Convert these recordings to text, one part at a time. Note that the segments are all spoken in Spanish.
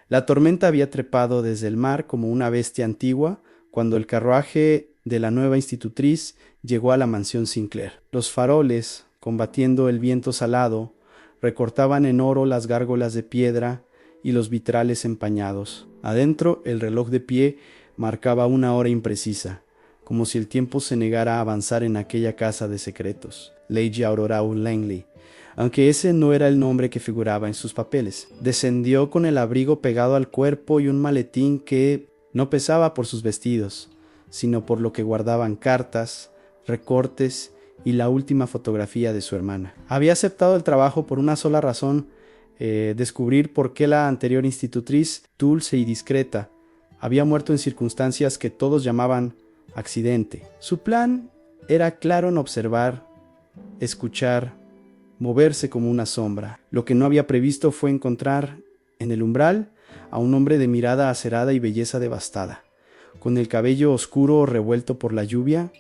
La tormenta había trepado desde el mar como una bestia antigua cuando el carruaje de la nueva institutriz llegó a la mansión Sinclair. Los faroles, combatiendo el viento salado, recortaban en oro las gárgolas de piedra y los vitrales empañados. Adentro, el reloj de pie marcaba una hora imprecisa, como si el tiempo se negara a avanzar en aquella casa de secretos, Lady Aurora Langley, aunque ese no era el nombre que figuraba en sus papeles. Descendió con el abrigo pegado al cuerpo y un maletín que no pesaba por sus vestidos, sino por lo que guardaban cartas, recortes y la última fotografía de su hermana. Había aceptado el trabajo por una sola razón: descubrir por qué la anterior institutriz, dulce y discreta, había muerto en circunstancias que todos llamaban accidente. Su plan era claro en observar, escuchar, moverse como una sombra. Lo que no había previsto fue encontrar en el umbral a un hombre de mirada acerada y belleza devastada, con el cabello oscuro revuelto por la lluvia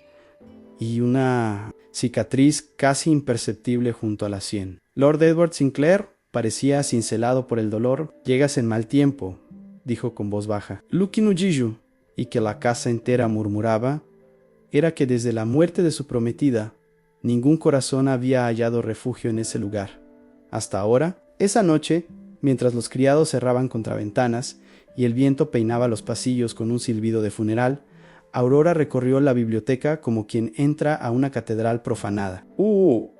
y una cicatriz casi imperceptible junto a la sien. Lord Edward Sinclair parecía cincelado por el dolor. «Llegas en mal tiempo», dijo con voz baja. Lo que no dijo, y que la casa entera murmuraba, era que desde la muerte de su prometida, ningún corazón había hallado refugio en ese lugar. Hasta ahora, esa noche, mientras los criados cerraban contraventanas y el viento peinaba los pasillos con un silbido de funeral, Aurora recorrió la biblioteca como quien entra a una catedral profanada.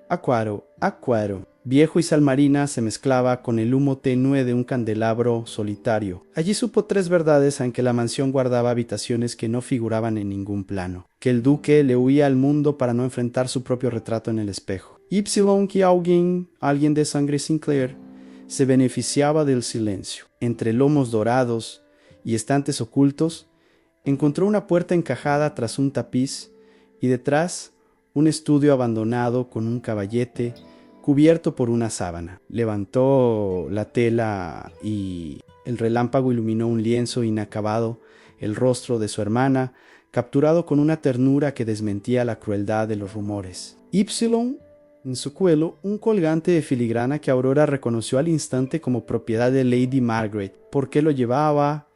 Acuaro, acuaro. Viejo y sal marina se mezclaba con el humo tenue de un candelabro solitario. Allí supo tres verdades: en que la mansión guardaba habitaciones que no figuraban en ningún plano, que el duque le huía al mundo para no enfrentar su propio retrato en el espejo, que alguien de sangre Sinclair, se beneficiaba del silencio. Entre lomos dorados y estantes ocultos, encontró una puerta encajada tras un tapiz y detrás un estudio abandonado con un caballete cubierto por una sábana. Levantó la tela y el relámpago iluminó un lienzo inacabado, el rostro de su hermana, capturado con una ternura que desmentía la crueldad de los rumores. En su cuello, un colgante de filigrana que Aurora reconoció al instante como propiedad de Lady Margaret. ¿Por qué lo llevaba?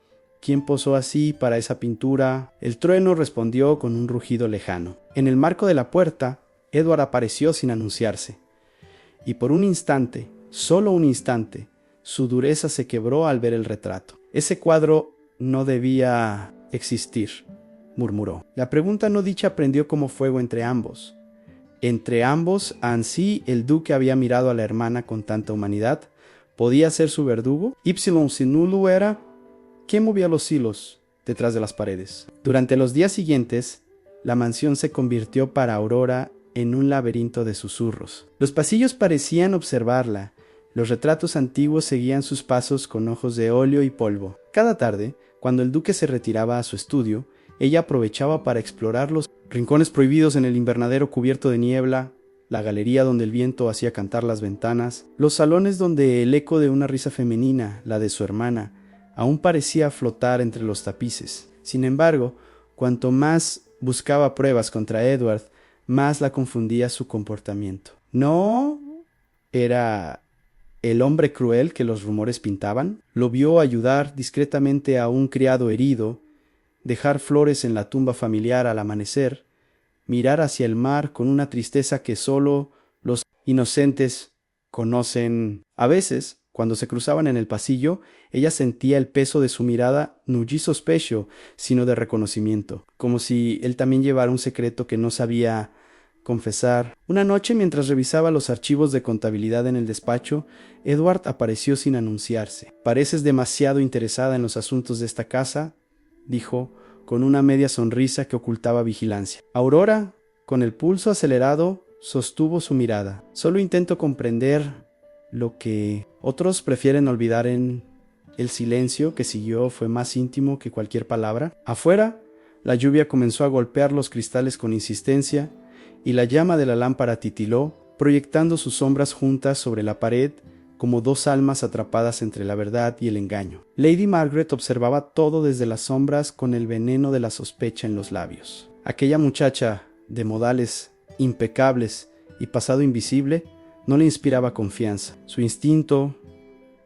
¿Quién posó así para esa pintura? El trueno respondió con un rugido lejano. En el marco de la puerta, Edward apareció sin anunciarse. Y por un instante, solo un instante, su dureza se quebró al ver el retrato. Ese cuadro no debía existir, murmuró. La pregunta no dicha prendió como fuego entre ambos. Entre ambos, ansí el duque había mirado a la hermana con tanta humanidad. ¿Podía ser su verdugo? Si no lo era, ¿qué movía los hilos detrás de las paredes? Durante los días siguientes, la mansión se convirtió para Aurora en un laberinto de susurros. Los pasillos parecían observarla. Los retratos antiguos seguían sus pasos con ojos de óleo y polvo. Cada tarde, cuando el duque se retiraba a su estudio, ella aprovechaba para explorar los rincones prohibidos en el invernadero cubierto de niebla, la galería donde el viento hacía cantar las ventanas, los salones donde el eco de una risa femenina, la de su hermana, aún parecía flotar entre los tapices. Sin embargo, cuanto más buscaba pruebas contra Edward, más la confundía su comportamiento. ¿No era el hombre cruel que los rumores pintaban? Lo vio ayudar discretamente a un criado herido, dejar flores en la tumba familiar al amanecer, mirar hacia el mar con una tristeza que solo los inocentes conocen. A veces, cuando se cruzaban en el pasillo, ella sentía el peso de su mirada no di sospecho, sino de reconocimiento, como si él también llevara un secreto que no sabía confesar. Una noche, mientras revisaba los archivos de contabilidad en el despacho, Edward apareció sin anunciarse. «Pareces demasiado interesada en los asuntos de esta casa», dijo, con una media sonrisa que ocultaba vigilancia. Aurora, con el pulso acelerado, sostuvo su mirada. «Solo intento comprender lo que otros prefieren olvidar». En el silencio que siguió fue más íntimo que cualquier palabra. Afuera, la lluvia comenzó a golpear los cristales con insistencia y la llama de la lámpara titiló, proyectando sus sombras juntas sobre la pared como dos almas atrapadas entre la verdad y el engaño. Lady Margaret observaba todo desde las sombras con el veneno de la sospecha en los labios. Aquella muchacha de modales impecables y pasado invisible no le inspiraba confianza. Su instinto,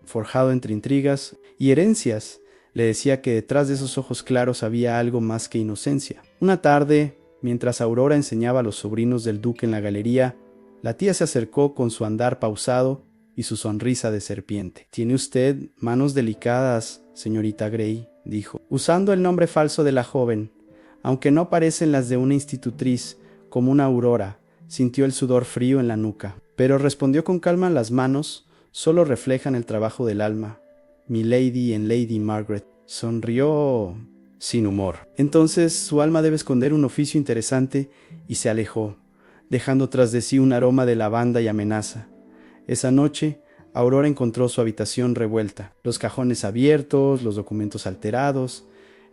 forjado entre intrigas y herencias. Le decía que detrás de esos ojos claros había algo más que inocencia. Una tarde, mientras Aurora enseñaba a los sobrinos del duque en la galería, la tía se acercó con su andar pausado y su sonrisa de serpiente. «Tiene usted manos delicadas, señorita Grey», dijo, usando el nombre falso de la joven. Aunque no parecen las de una institutriz, como una Aurora, sintió el sudor frío en la nuca. Pero respondió con calma: «Las manos solo reflejan el trabajo del alma. Mi lady en Lady Margaret». Sonrió sin humor. Entonces su alma debe esconder un oficio interesante, y se alejó, dejando tras de sí un aroma de lavanda y amenaza. Esa noche, Aurora encontró su habitación revuelta, los cajones abiertos, los documentos alterados,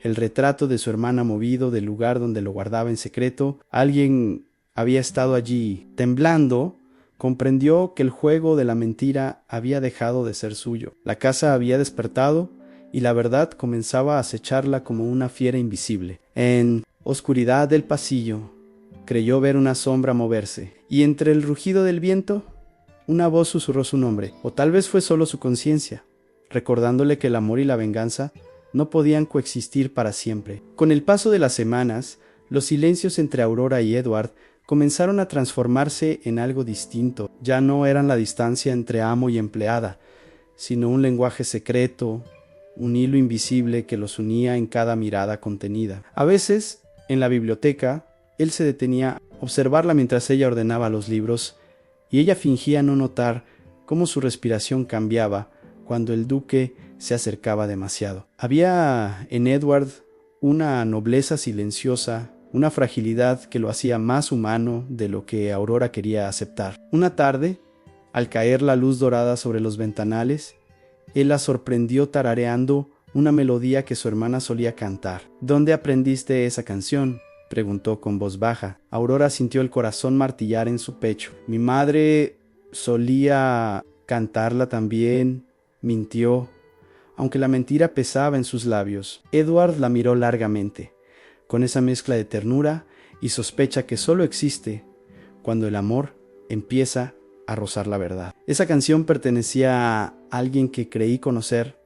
el retrato de su hermana movido del lugar donde lo guardaba en secreto. Alguien había estado allí. Temblando, comprendió que el juego de la mentira había dejado de ser suyo. La casa había despertado y la verdad comenzaba a acecharla como una fiera invisible. En oscuridad del pasillo, creyó ver una sombra moverse, y entre el rugido del viento, una voz susurró su nombre. O tal vez fue solo su conciencia, recordándole que el amor y la venganza no podían coexistir para siempre. Con el paso de las semanas, los silencios entre Aurora y Edward comenzaron a transformarse en algo distinto. Ya no eran la distancia entre amo y empleada, sino un lenguaje secreto, un hilo invisible que los unía en cada mirada contenida. A veces, en la biblioteca, él se detenía a observarla mientras ella ordenaba los libros, y ella fingía no notar cómo su respiración cambiaba cuando el duque se acercaba demasiado. Había en Edward una nobleza silenciosa, una fragilidad que lo hacía más humano de lo que Aurora quería aceptar. Una tarde, al caer la luz dorada sobre los ventanales, él la sorprendió tarareando una melodía que su hermana solía cantar. «¿Dónde aprendiste esa canción?», preguntó con voz baja. Aurora sintió el corazón martillar en su pecho. «Mi madre solía cantarla también», mintió, aunque la mentira pesaba en sus labios. Edward la miró largamente, con esa mezcla de ternura y sospecha que solo existe cuando el amor empieza a rozar la verdad. «Esa canción pertenecía a alguien que creí conocer».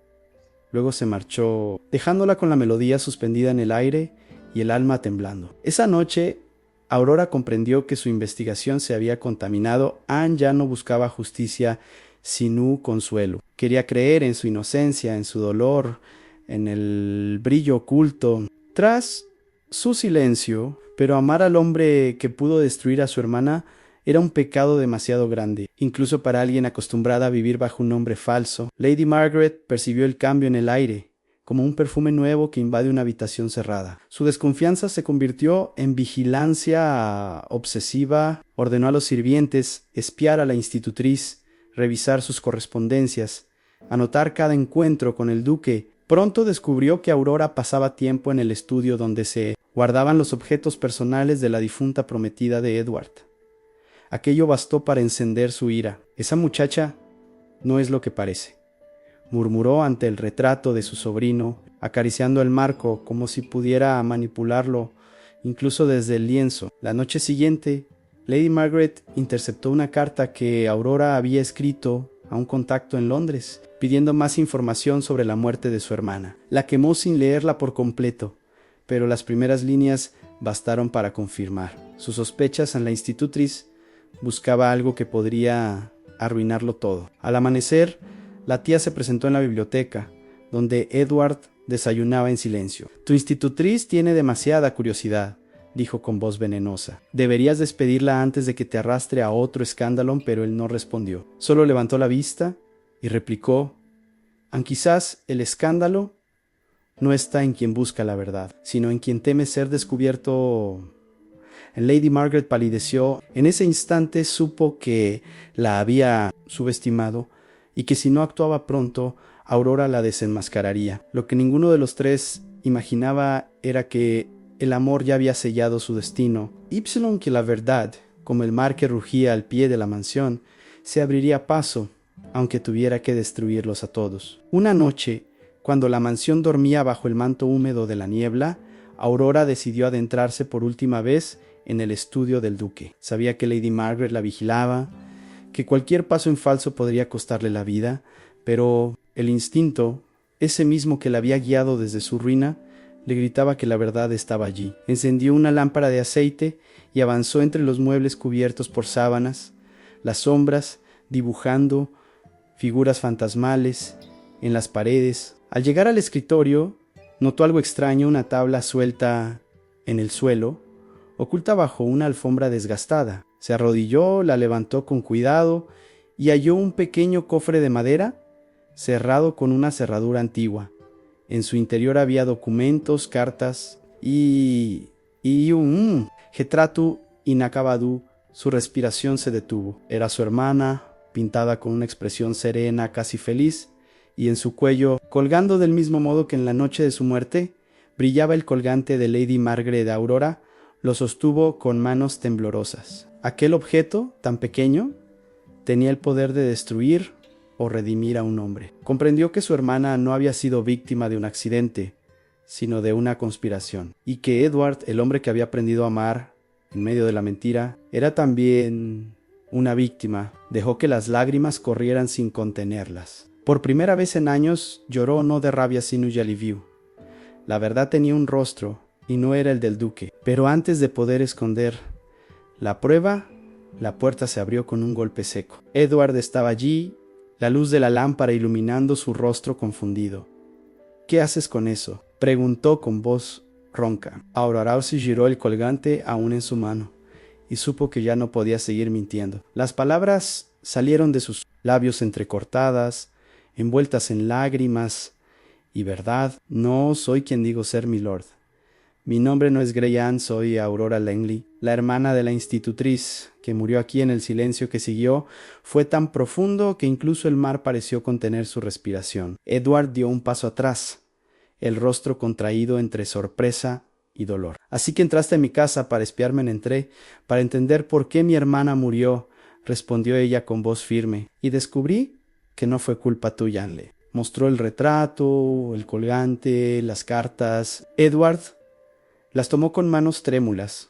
Luego se marchó, dejándola con la melodía suspendida en el aire y el alma temblando. Esa noche, Aurora comprendió que su investigación se había contaminado. Anne ya no buscaba justicia, sino consuelo. Quería creer en su inocencia, en su dolor, en el brillo oculto. Tras su silencio, pero amar al hombre que pudo destruir a su hermana era un pecado demasiado grande, incluso para alguien acostumbrada a vivir bajo un nombre falso. Lady Margaret percibió el cambio en el aire, como un perfume nuevo que invade una habitación cerrada. Su desconfianza se convirtió en vigilancia obsesiva. Ordenó a los sirvientes espiar a la institutriz, revisar sus correspondencias, anotar cada encuentro con el duque. Pronto descubrió que Aurora pasaba tiempo en el estudio donde se guardaban los objetos personales de la difunta prometida de Edward. Aquello bastó para encender su ira. «Esa muchacha no es lo que parece», murmuró ante el retrato de su sobrino, acariciando el marco como si pudiera manipularlo incluso desde el lienzo. La noche siguiente, Lady Margaret interceptó una carta que Aurora había escrito a un contacto en Londres, pidiendo más información sobre la muerte de su hermana. La quemó sin leerla por completo, pero las primeras líneas bastaron para confirmar sus sospechas en la institutriz. Buscaba algo que podría arruinarlo todo. Al amanecer, la tía se presentó en la biblioteca, donde Edward desayunaba en silencio. «Tu institutriz tiene demasiada curiosidad», dijo con voz venenosa. «Deberías despedirla antes de que te arrastre a otro escándalo», pero él no respondió. Solo levantó la vista y replicó: «Aunque quizás el escándalo no está en quien busca la verdad, sino en quien teme ser descubierto». Lady Margaret palideció. En ese instante supo que la había subestimado y que si no actuaba pronto, Aurora la desenmascararía. Lo que ninguno de los tres imaginaba era que el amor ya había sellado su destino. Que la verdad, como el mar que rugía al pie de la mansión, se abriría paso, aunque tuviera que destruirlos a todos. Una noche, cuando la mansión dormía bajo el manto húmedo de la niebla, Aurora decidió adentrarse por última vez en el estudio del duque. Sabía que Lady Margaret la vigilaba, que cualquier paso en falso podría costarle la vida, pero el instinto ese mismo que la había guiado desde su ruina, le gritaba que la verdad estaba allí. Encendió una lámpara de aceite y avanzó entre los muebles cubiertos por sábanas, las sombras, dibujando figuras fantasmales en las paredes. Al llegar al escritorio, notó algo extraño, una tabla suelta en el suelo, oculta bajo una alfombra desgastada. Se arrodilló, la levantó con cuidado y halló un pequeño cofre de madera cerrado con una cerradura antigua. En su interior había documentos, cartas y un retrato inacabado. Su respiración se detuvo. Era su hermana, pintada con una expresión serena, casi feliz, y en su cuello, colgando del mismo modo que en la noche de su muerte, brillaba el colgante de Lady Margaret de Aurora. Lo sostuvo con manos temblorosas. Aquel objeto, tan pequeño, tenía el poder de destruir o redimir a un hombre. Comprendió que su hermana no había sido víctima de un accidente, sino de una conspiración, y que Edward, el hombre que había aprendido a amar en medio de la mentira, era también una víctima. Dejó que las lágrimas corrieran sin contenerlas. Por primera vez en años lloró no de rabia sino de alivio. La verdad tenía un rostro, y no era el del duque. Pero antes de poder esconder la prueba, la puerta se abrió con un golpe seco. Edward estaba allí, la luz de la lámpara iluminando su rostro confundido. «¿Qué haces con eso?», preguntó con voz ronca. Aurora se giró el colgante aún en su mano, y supo que ya no podía seguir mintiendo. Las palabras salieron de sus labios entrecortadas, envueltas en lágrimas. «Y verdad, no soy quien digo ser, milord. Mi nombre no es Grey Anne, soy Aurora Langley, la hermana de la institutriz, que murió aquí». En el silencio que siguió fue tan profundo que incluso el mar pareció contener su respiración. Edward dio un paso atrás, el rostro contraído entre sorpresa y dolor. «Así que entraste en mi casa para espiarme. Entré para entender por qué mi hermana murió», respondió ella con voz firme, «y descubrí que no fue culpa tuya, Anle». Mostró el retrato, el colgante, las cartas. Edward las tomó con manos trémulas,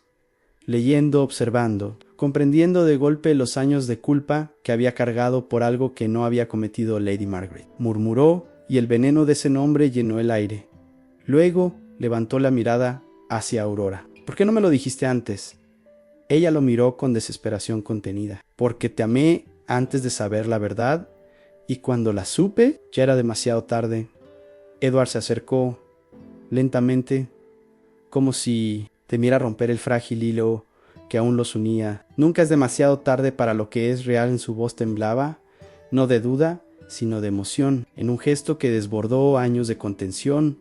leyendo, observando, comprendiendo de golpe los años de culpa que había cargado por algo que no había cometido Lady Margaret. Murmuró, y el veneno de ese nombre llenó el aire. Luego levantó la mirada hacia Aurora. «¿Por qué no me lo dijiste antes?». Ella lo miró con desesperación contenida. «Porque te amé antes de saber la verdad, y cuando la supe ya era demasiado tarde». Edward se acercó lentamente, como si temiera romper el frágil hilo que aún los unía. «Nunca es demasiado tarde para lo que es real». En su voz temblaba, no de duda, sino de emoción. En un gesto que desbordó años de contención,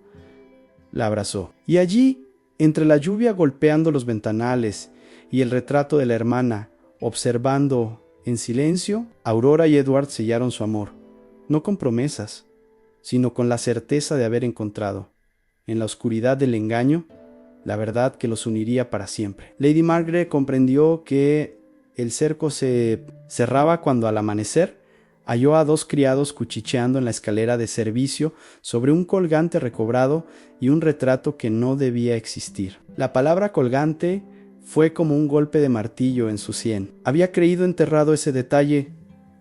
la abrazó. Y allí, entre la lluvia golpeando los ventanales y el retrato de la hermana, observando en silencio, Aurora y Edward sellaron su amor, no con promesas, sino con la certeza de haber encontrado, en la oscuridad del engaño, la verdad que los uniría para siempre. Lady Margaret comprendió que el cerco se cerraba cuando, al amanecer, halló a dos criados cuchicheando en la escalera de servicio sobre un colgante recobrado y un retrato que no debía existir. La palabra colgante fue como un golpe de martillo en su sien. Había creído enterrado ese detalle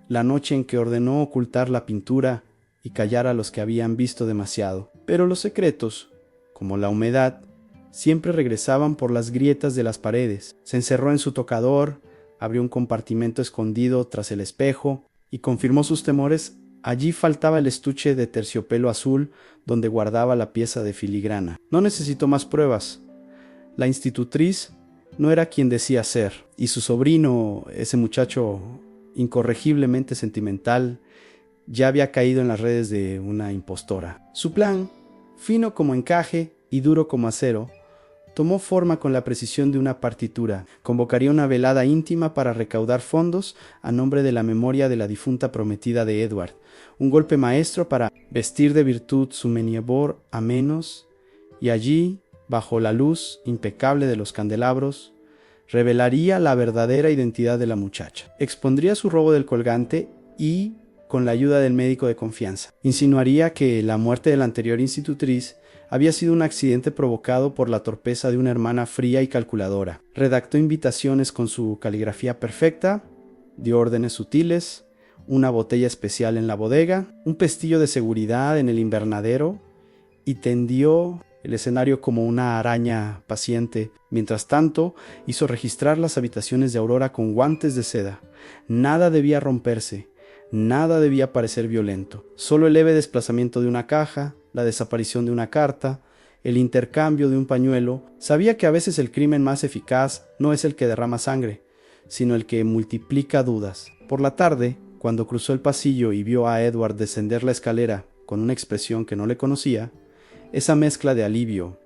la noche en que ordenó ocultar la pintura y callar a los que habían visto demasiado. Pero los secretos, como la humedad, siempre regresaban por las grietas de las paredes. Se encerró en su tocador, abrió un compartimento escondido tras el espejo y confirmó sus temores. Allí faltaba el estuche de terciopelo azul donde guardaba la pieza de filigrana. No necesitó más pruebas. La institutriz no era quien decía ser, y su sobrino, ese muchacho incorregiblemente sentimental, ya había caído en las redes de una impostora. Su plan, fino como encaje y duro como acero, tomó forma con la precisión de una partitura. Convocaría una velada íntima para recaudar fondos a nombre de la memoria de la difunta prometida de Edward, un golpe maestro para vestir de virtud su meniebor a menos, y allí, bajo la luz impecable de los candelabros, revelaría la verdadera identidad de la muchacha. Expondría su robo del colgante y, con la ayuda del médico de confianza, insinuaría que la muerte de la anterior institutriz había sido un accidente provocado por la torpeza de una hermana fría y calculadora. Redactó invitaciones con su caligrafía perfecta, dio órdenes sutiles, una botella especial en la bodega, un pestillo de seguridad en el invernadero y tendió el escenario como una araña paciente. Mientras tanto, hizo registrar las habitaciones de Aurora con guantes de seda. Nada debía romperse, nada debía parecer violento. Solo el leve desplazamiento de una caja, la desaparición de una carta, el intercambio de un pañuelo. Sabía que a veces el crimen más eficaz no es el que derrama sangre, sino el que multiplica dudas. Por la tarde, cuando cruzó el pasillo y vio a Edward descender la escalera con una expresión que no le conocía, esa mezcla de alivio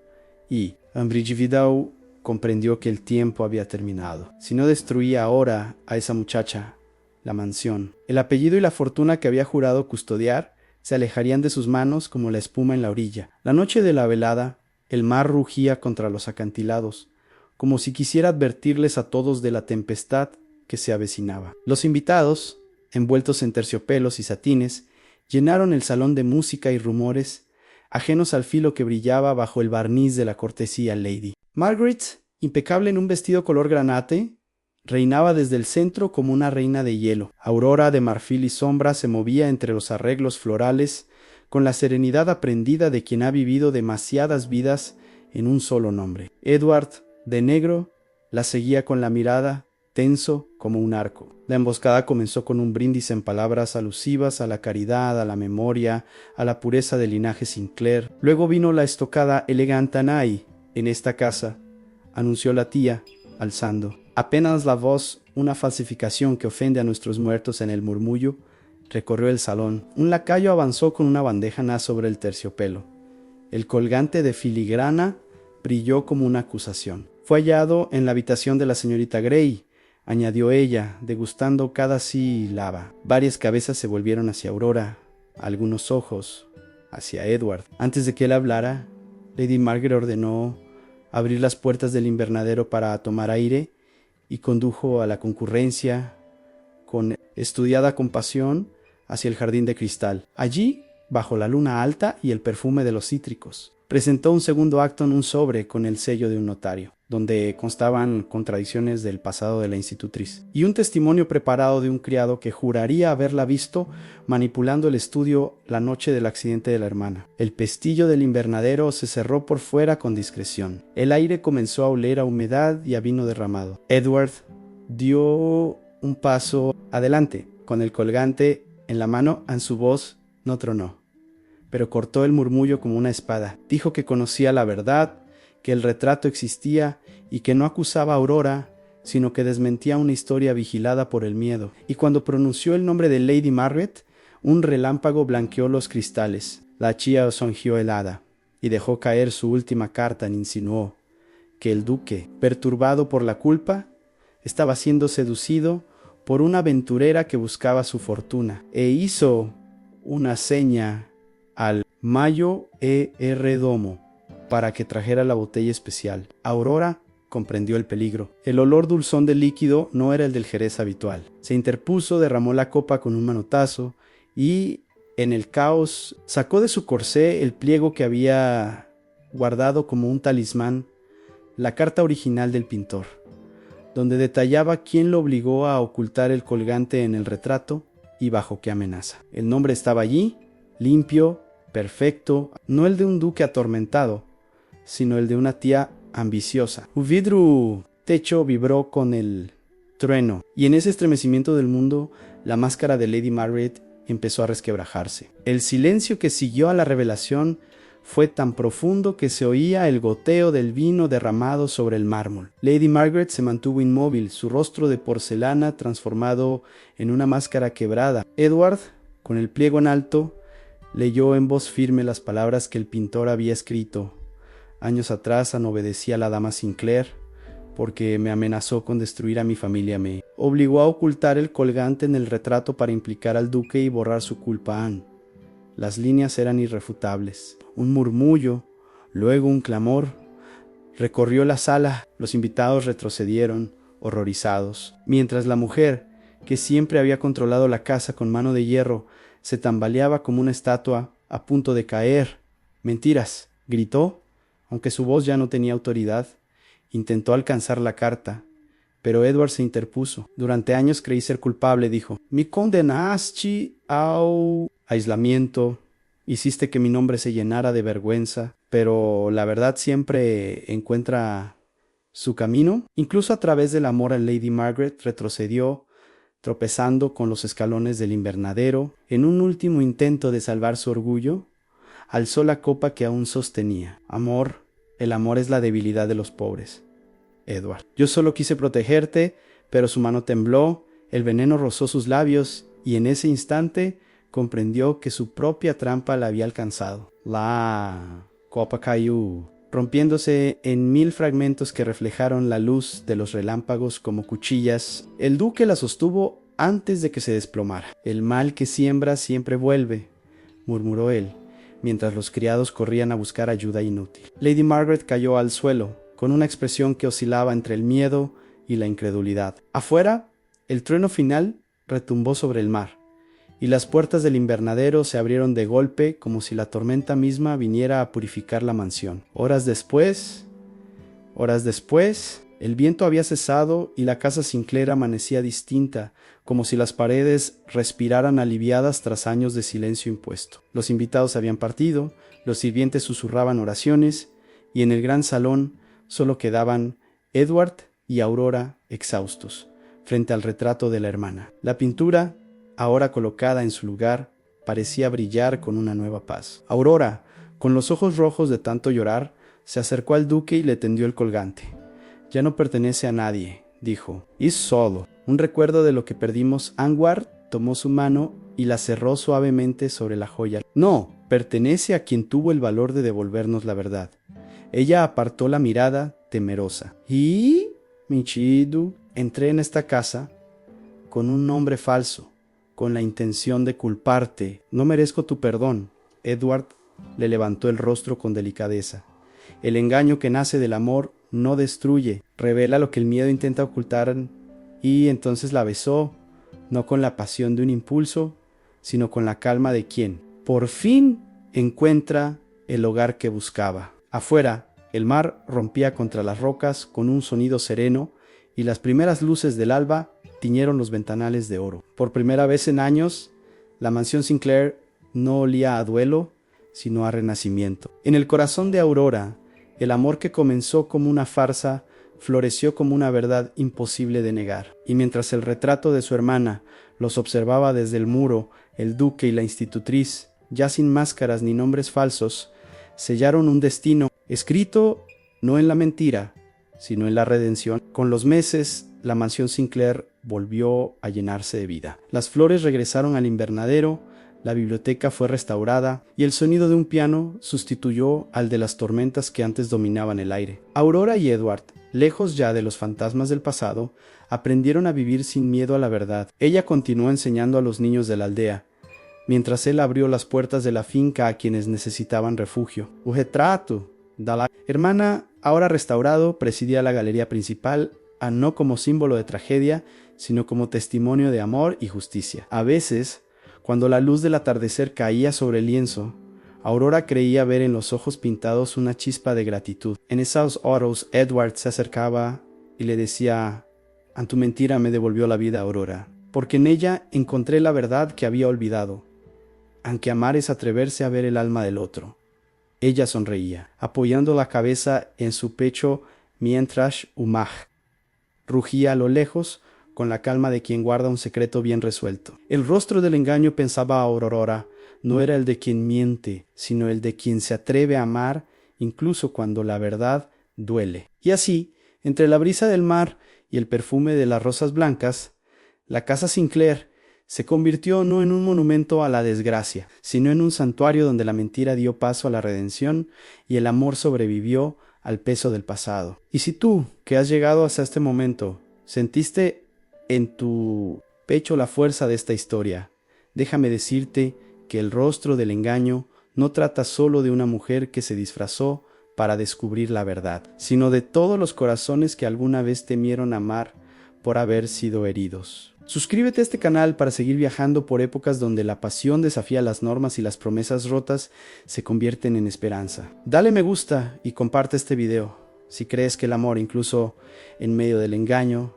y Ambrigividau comprendió que el tiempo había terminado. Si no destruía ahora a esa muchacha, la mansión, el apellido y la fortuna que había jurado custodiar se alejarían de sus manos como la espuma en la orilla. La noche de la velada, el mar rugía contra los acantilados, como si quisiera advertirles a todos de la tempestad que se avecinaba. Los invitados, envueltos en terciopelos y satines, llenaron el salón de música y rumores, ajenos al filo que brillaba bajo el barniz de la cortesía lady. Margaret, impecable en un vestido color granate, reinaba desde el centro como una reina de hielo. Aurora, de marfil y sombra, se movía entre los arreglos florales con la serenidad aprendida de quien ha vivido demasiadas vidas en un solo nombre. Edward, de negro, la seguía con la mirada, tenso como un arco. La emboscada comenzó con un brindis en palabras alusivas a la caridad, a la memoria, a la pureza del linaje Sinclair. Luego vino la estocada Elegantanai. En esta casa, anunció la tía, alzando apenas la voz, una falsificación que ofende a nuestros muertos en el murmullo, recorrió el salón. Un lacayo avanzó con una bandejana sobre el terciopelo. El colgante de filigrana brilló como una acusación. Fue hallado en la habitación de la señorita Grey, añadió ella, degustando cada sílaba. Varias cabezas se volvieron hacia Aurora, algunos ojos hacia Edward. Antes de que él hablara, Lady Margaret ordenó abrir las puertas del invernadero para tomar aire y condujo a la concurrencia con estudiada compasión hacia el jardín de cristal. Allí, bajo la luna alta y el perfume de los cítricos, presentó un segundo acto en un sobre con el sello de un notario, donde constaban contradicciones del pasado de la institutriz, y un testimonio preparado de un criado que juraría haberla visto manipulando el estudio la noche del accidente de la hermana. El pestillo del invernadero se cerró por fuera con discreción. El aire comenzó a oler a humedad y a vino derramado. Edward dio un paso adelante, con el colgante en la mano. En su voz no tronó, pero cortó el murmullo como una espada. Dijo que conocía la verdad, que el retrato existía y que no acusaba a Aurora, sino que desmentía una historia vigilada por el miedo. Y cuando pronunció el nombre de Lady Margaret, un relámpago blanqueó los cristales. La chía sonrió helada y dejó caer su última carta. Insinuó que el duque, perturbado por la culpa, estaba siendo seducido por una aventurera que buscaba su fortuna, e hizo una seña al Mayo E.R. Domo para que trajera la botella especial. Aurora comprendió el peligro. El olor dulzón del líquido no era el del jerez habitual. Se interpuso, derramó la copa con un manotazo y, en el caos, sacó de su corsé el pliego que había guardado como un talismán, la carta original del pintor, donde detallaba quién lo obligó a ocultar el colgante en el retrato y bajo qué amenaza. El nombre estaba allí, limpio, perfecto, no el de un duque atormentado, sino el de una tía ambiciosa. El vidrio techo vibró con el trueno, y en ese estremecimiento del mundo, la máscara de Lady Margaret empezó a resquebrajarse. El silencio que siguió a la revelación fue tan profundo que se oía el goteo del vino derramado sobre el mármol. Lady Margaret se mantuvo inmóvil, su rostro de porcelana transformado en una máscara quebrada. Edward, con el pliego en alto, leyó en voz firme las palabras que el pintor había escrito. Años atrás obedecí a la dama Sinclair porque me amenazó con destruir a mi familia. Me obligó a ocultar el colgante en el retrato para implicar al duque y borrar su culpa a Anne. Las líneas eran irrefutables. Un murmullo, luego un clamor, recorrió la sala. Los invitados retrocedieron, horrorizados, mientras la mujer, que siempre había controlado la casa con mano de hierro, se tambaleaba como una estatua a punto de caer. «¡Mentiras!», gritó, aunque su voz ya no tenía autoridad. Intentó alcanzar la carta, Pero Edward se interpuso. Durante años creí ser culpable, dijo. Me condenaste al aislamiento, hiciste que mi nombre se llenara de vergüenza, pero la verdad siempre encuentra su camino. Incluso a través del amor a Lady Margaret retrocedió, tropezando con los escalones del invernadero. En un último intento de salvar su orgullo, alzó la copa que aún sostenía. Amor, el amor es la debilidad de los pobres. Edward. Yo solo quise protegerte, pero su mano tembló, el veneno rozó sus labios, y en ese instante comprendió que su propia trampa la había alcanzado. La copa cayó, rompiéndose en 1000 fragmentos que reflejaron la luz de los relámpagos como cuchillas. El duque la sostuvo antes de que se desplomara. El mal que siembra siempre vuelve, murmuró él, mientras los criados corrían a buscar ayuda inútil. Lady Margaret cayó al suelo, con una expresión que oscilaba entre el miedo y la incredulidad. Afuera, el trueno final retumbó sobre el mar, y las puertas del invernadero se abrieron de golpe como si la tormenta misma viniera a purificar la mansión. Horas después, el viento había cesado y la casa Sinclair amanecía distinta, como si las paredes respiraran aliviadas tras años de silencio impuesto. Los invitados habían partido, los sirvientes susurraban oraciones, y en el gran salón solo quedaban Edward y Aurora exhaustos, frente al retrato de la hermana. La pintura, ahora colocada en su lugar, parecía brillar con una nueva paz. Aurora, con los ojos rojos de tanto llorar, se acercó al duque y le tendió el colgante. Ya no pertenece a nadie, dijo. Es solo un recuerdo de lo que perdimos. Angwar tomó su mano y la cerró suavemente sobre la joya. No, pertenece a quien tuvo el valor de devolvernos la verdad. Ella apartó la mirada, temerosa. Y, Michidu, entré en esta casa con un nombre falso, con la intención de culparte. No merezco tu perdón. Edward le levantó el rostro con delicadeza. El engaño que nace del amor no destruye, revela lo que el miedo intenta ocultar. Y entonces la besó, no con la pasión de un impulso, sino con la calma de quien, por fin, encuentra el hogar que buscaba. Afuera, el mar rompía contra las rocas con un sonido sereno y las primeras luces del alba tiñeron los ventanales de oro. Por primera vez en años, la mansión Sinclair no olía a duelo, sino a renacimiento. En el corazón de Aurora, el amor que comenzó como una farsa floreció como una verdad imposible de negar. Y mientras el retrato de su hermana los observaba desde el muro, el duque y la institutriz, ya sin máscaras ni nombres falsos, sellaron un destino escrito no en la mentira, sino en la redención. Con los meses, la mansión Sinclair volvió a llenarse de vida. Las flores regresaron al invernadero, la biblioteca fue restaurada y el sonido de un piano sustituyó al de las tormentas que antes dominaban el aire. Aurora y Edward, lejos ya de los fantasmas del pasado, aprendieron a vivir sin miedo a la verdad. Ella continuó enseñando a los niños de la aldea, mientras él abrió las puertas de la finca a quienes necesitaban refugio. O retrato da la hermana, ahora restaurado, presidía la galería principal, no como símbolo de tragedia, sino como testimonio de amor y justicia. A veces, cuando la luz del atardecer caía sobre el lienzo, Aurora creía ver en los ojos pintados una chispa de gratitud. En esas horas, Edward se acercaba y le decía: «A tu mentira me devolvió la vida, Aurora, porque en ella encontré la verdad que había olvidado. Aunque amar es atreverse a ver el alma del otro». Ella sonreía, apoyando la cabeza en su pecho mientras Umaj rugía a lo lejos con la calma de quien guarda un secreto bien resuelto. El rostro del engaño, pensaba Aurora, no era el de quien miente, sino el de quien se atreve a amar incluso cuando la verdad duele. Y así, entre la brisa del mar y el perfume de las rosas blancas, la casa Sinclair se convirtió no en un monumento a la desgracia, sino en un santuario donde la mentira dio paso a la redención y el amor sobrevivió al peso del pasado. Y si tú, que has llegado hasta este momento, sentiste en tu pecho la fuerza de esta historia, déjame decirte que el rostro del engaño no trata solo de una mujer que se disfrazó para descubrir la verdad, sino de todos los corazones que alguna vez temieron amar por haber sido heridos. Suscríbete a este canal para seguir viajando por épocas donde la pasión desafía las normas y las promesas rotas se convierten en esperanza. Dale me gusta y comparte este video si crees que el amor, incluso en medio del engaño,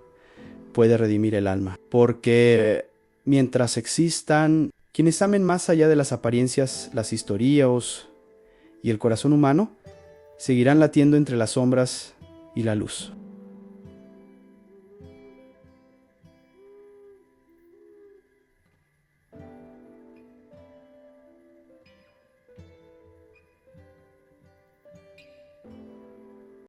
puede redimir el alma. Porque mientras existan quienes amen más allá de las apariencias, las historias y el corazón humano, seguirán latiendo entre las sombras y la luz.